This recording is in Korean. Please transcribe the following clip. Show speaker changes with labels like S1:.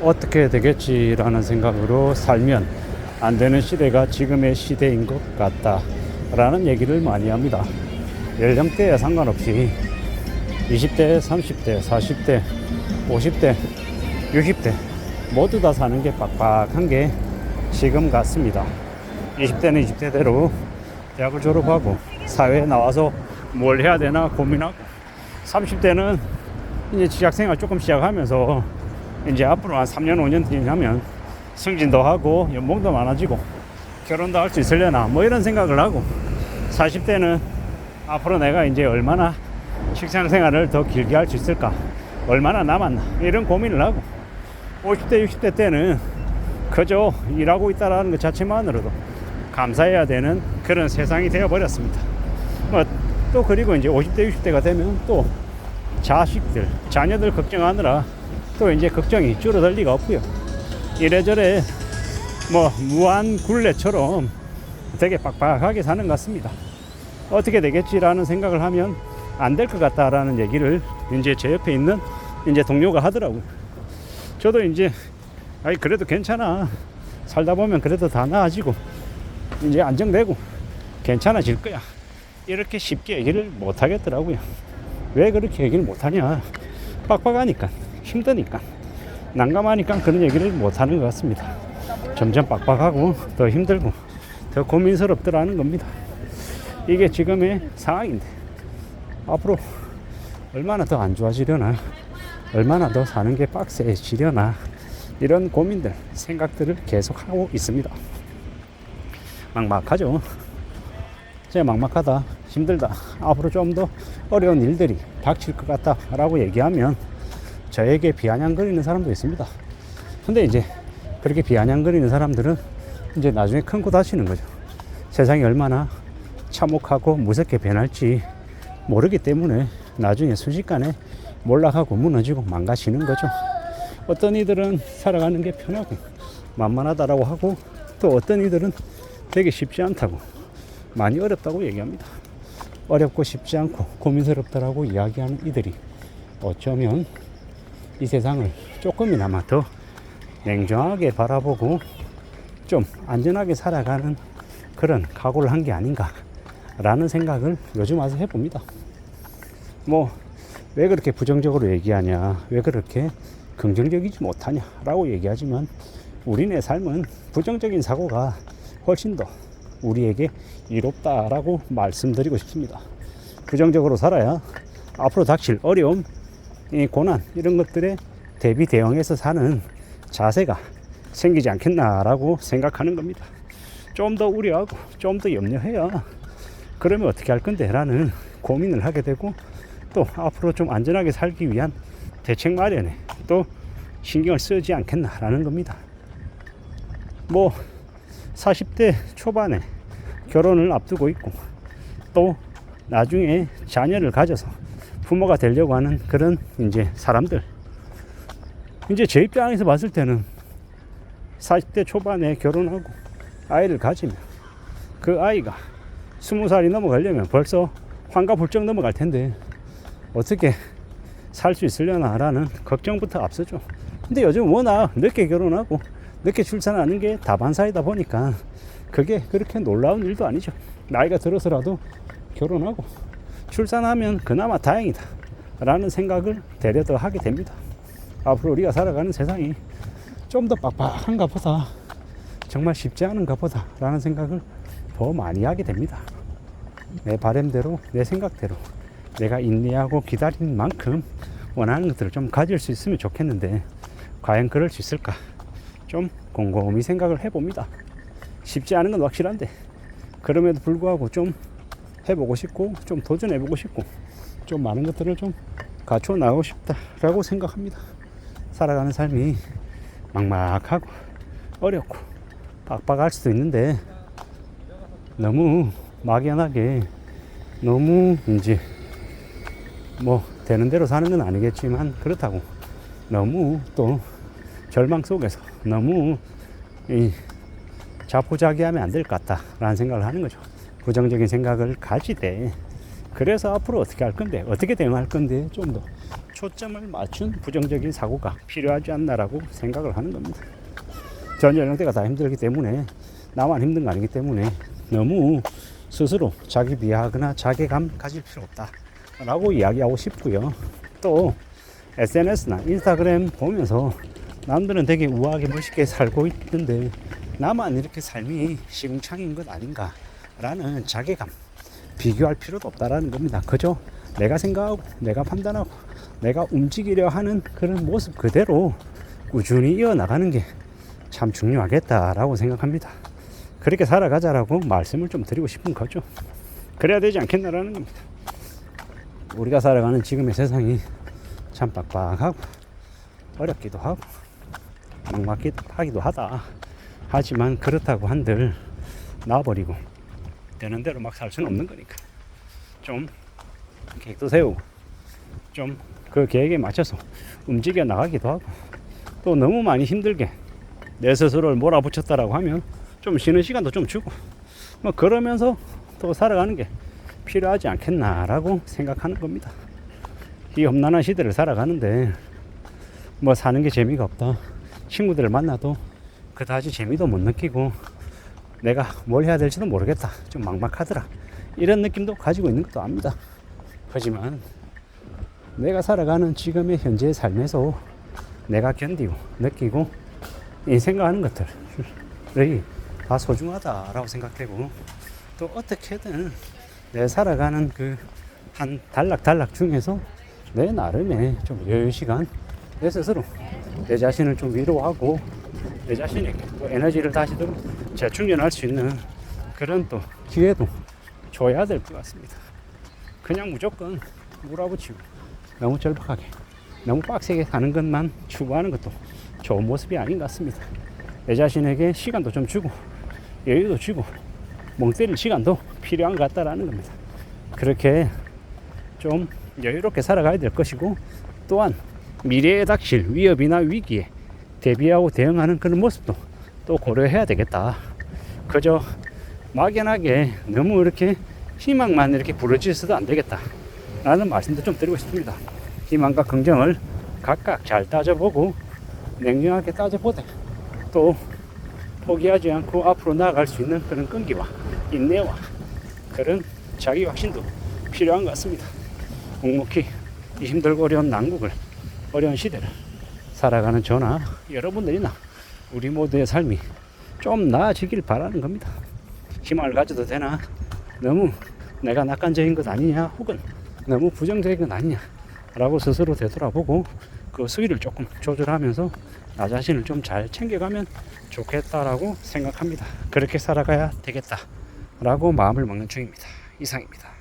S1: 어떻게 되겠지라는 생각으로 살면 안 되는 시대가 지금의 시대인 것 같다라는 얘기를 많이 합니다. 연령대에 상관없이 20대, 30대, 40대, 50대, 60대 모두 다 사는 게 빡빡한 게 지금 같습니다. 20대는 20대대로 대학을 졸업하고 사회에 나와서 뭘 해야 되나 고민하고, 30대는 이제 직장생활 조금 시작하면서 이제 앞으로 한 3년 5년 지나면 승진도 하고 연봉도 많아지고 결혼도 할 수 있으려나 뭐 이런 생각을 하고, 40대는 앞으로 내가 이제 얼마나 직장생활을 더 길게 할 수 있을까, 얼마나 남았나 이런 고민을 하고, 50대 60대 때는 그저 일하고 있다라는 것 자체만으로도 감사해야 되는 그런 세상이 되어버렸습니다. 또 그리고 이제 50대 60대가 되면 또 자식들 자녀들 걱정하느라 또 이제 걱정이 줄어들 리가 없고요. 이래저래 뭐 무한 굴레처럼 되게 빡빡하게 사는 것 같습니다. 어떻게 되겠지라는 생각을 하면 안 될 것 같다라는 얘기를 이제 제 옆에 있는 이제 동료가 하더라고요. 저도 이제 아이 그래도 괜찮아, 살다 보면 그래도 다 나아지고 이제 안정되고 괜찮아질 거야, 이렇게 쉽게 얘기를 못 하겠더라고요. 왜 그렇게 얘기를 못 하냐? 빡빡하니까, 힘드니까, 난감하니까 그런 얘기를 못 하는 것 같습니다. 점점 빡빡하고 더 힘들고 더 고민스럽더라는 겁니다. 이게 지금의 상황인데 앞으로 얼마나 더 안 좋아지려나, 얼마나 더 사는 게 빡세지려나, 이런 고민들, 생각들을 계속하고 있습니다. 막막하죠. 진짜 막막하다, 힘들다, 앞으로 좀 더 어려운 일들이 닥칠 것 같다 라고 얘기하면 저에게 비아냥거리는 사람도 있습니다. 근데 이제 그렇게 비아냥거리는 사람들은 이제 나중에 큰 코 다치는 거죠. 세상이 얼마나 참혹하고 무섭게 변할지 모르기 때문에 나중에 순식간에 몰락하고 무너지고 망가지는 거죠. 어떤 이들은 살아가는 게 편하고 만만하다라고 하고, 또 어떤 이들은 되게 쉽지 않다고, 많이 어렵다고 얘기합니다. 어렵고 쉽지 않고 고민스럽다라고 이야기하는 이들이 어쩌면 이 세상을 조금이나마 더 냉정하게 바라보고 좀 안전하게 살아가는 그런 각오를 한 게 아닌가라는 생각을 요즘 와서 해봅니다. 뭐 왜 그렇게 부정적으로 얘기하냐, 왜 그렇게 긍정적이지 못하냐라고 얘기하지만 우리네 삶은 부정적인 사고가 훨씬 더 우리에게 이롭다라고 말씀드리고 싶습니다. 부정적으로 살아야 앞으로 닥칠 어려움, 고난 이런 것들에 대비 대응해서 사는 자세가 생기지 않겠나라고 생각하는 겁니다. 좀 더 우려하고 좀 더 염려해야 그러면 어떻게 할 건데 라는 고민을 하게 되고, 또 앞으로 좀 안전하게 살기 위한 대책 마련에 또 신경을 쓰지 않겠나라는 겁니다. 뭐 40대 초반에 결혼을 앞두고 있고 또 나중에 자녀를 가져서 부모가 되려고 하는 그런 이제 사람들, 이제 제 입장에서 봤을 때는 40대 초반에 결혼하고 아이를 가지면 그 아이가 20살이 넘어가려면 벌써 환갑불쩍 넘어갈 텐데 어떻게 살 수 있으려나 라는 걱정부터 앞서죠. 근데 요즘 워낙 늦게 결혼하고 늦게 출산하는 게 다반사이다 보니까 그게 그렇게 놀라운 일도 아니죠. 나이가 들어서라도 결혼하고 출산하면 그나마 다행이다 라는 생각을 되려 더 하게 됩니다. 앞으로 우리가 살아가는 세상이 좀 더 빡빡한가 보다, 정말 쉽지 않은가 보다 라는 생각을 더 많이 하게 됩니다. 내 바람대로, 내 생각대로 내가 인내하고 기다린 만큼 원하는 것들을 좀 가질 수 있으면 좋겠는데 과연 그럴 수 있을까, 좀 곰곰이 생각을 해봅니다. 쉽지 않은 건 확실한데 그럼에도 불구하고 좀 해보고 싶고 좀 도전해보고 싶고 좀 많은 것들을 좀 갖춰 나가고 싶다라고 생각합니다. 살아가는 삶이 막막하고 어렵고 빡빡할 수도 있는데 너무 막연하게, 너무 이제 뭐 되는 대로 사는 건 아니겠지만 그렇다고 너무 또 절망 속에서 너무 자포자기하면 안 될 것 같다라는 생각을 하는 거죠. 부정적인 생각을 가지되, 그래서 앞으로 어떻게 할 건데, 어떻게 대응할 건데 좀 더 초점을 맞춘 부정적인 사고가 필요하지 않나라고 생각을 하는 겁니다. 전 연령대가 다 힘들기 때문에 나만 힘든 거 아니기 때문에 너무 스스로 자기 비하하거나 자괴감 가질 필요 없다 라고 이야기하고 싶고요. 또 SNS나 인스타그램 보면서 남들은 되게 우아하게 멋있게 살고 있는데 나만 이렇게 삶이 시궁창인 것 아닌가 라는 자괴감, 비교할 필요도 없다라는 겁니다. 그저 내가 생각하고 내가 판단하고 내가 움직이려 하는 그런 모습 그대로 꾸준히 이어나가는 게 참 중요하겠다라고 생각합니다. 그렇게 살아가자라고 말씀을 좀 드리고 싶은 거죠. 그래야 되지 않겠나라는 겁니다. 우리가 살아가는 지금의 세상이 참 빡빡하고 어렵기도 하고 막막하기도 하다. 하지만 그렇다고 한들 놔버리고 되는 대로 막 살 수는 없는 거니까 좀 계획도 세우고 좀 그 계획에 맞춰서 움직여 나가기도 하고, 또 너무 많이 힘들게 내 스스로를 몰아붙였다라고 하면 좀 쉬는 시간도 좀 주고 뭐 그러면서 또 살아가는 게 필요하지 않겠나라고 생각하는 겁니다. 이 험난한 시대를 살아가는데 뭐 사는 게 재미가 없다, 친구들을 만나도 그다지 재미도 못 느끼고 내가 뭘 해야 될지도 모르겠다, 좀 막막하더라, 이런 느낌도 가지고 있는 것도 압니다. 하지만 내가 살아가는 지금의 현재의 삶에서 내가 견디고 느끼고 생각하는 것들이 다 소중하다라고 생각되고, 또 어떻게든 내 살아가는 그 한 단락단락 중에서 내 나름의 좀 여유 시간, 내 스스로 내 자신을 좀 위로하고 내 자신에게 또 에너지를 다시 좀 재충전할 수 있는 그런 또 기회도 줘야 될 것 같습니다. 그냥 무조건 몰아붙이고 너무 절박하게 너무 빡세게 사는 것만 추구하는 것도 좋은 모습이 아닌 것 같습니다. 내 자신에게 시간도 좀 주고 여유도 주고 멍 때릴 시간도 필요한 것 같다라는 겁니다. 그렇게 좀 여유롭게 살아가야 될 것이고, 또한 미래에 닥칠 위협이나 위기에 대비하고 대응하는 그런 모습도 또 고려해야 되겠다. 그저 막연하게 너무 이렇게 희망만 이렇게 부르짖어도 안 되겠다 라는 말씀도 좀 드리고 싶습니다. 희망과 긍정을 각각 잘 따져보고 냉정하게 따져보되 또 포기하지 않고 앞으로 나아갈 수 있는 그런 끈기와 인내와 그런 자기 확신도 필요한 것 같습니다. 묵묵히 이 힘들고 어려운 난국을, 어려운 시대를 살아가는 저나 여러분들이나 우리 모두의 삶이 좀 나아지길 바라는 겁니다. 희망을 가져도 되나, 너무 내가 낙관적인 것 아니냐, 혹은 너무 부정적인 것 아니냐 라고 스스로 되돌아보고 그 수위를 조금 조절하면서 나 자신을 좀 잘 챙겨가면 좋겠다라고 생각합니다. 그렇게 살아가야 되겠다 라고 마음을 먹는 중입니다. 이상입니다.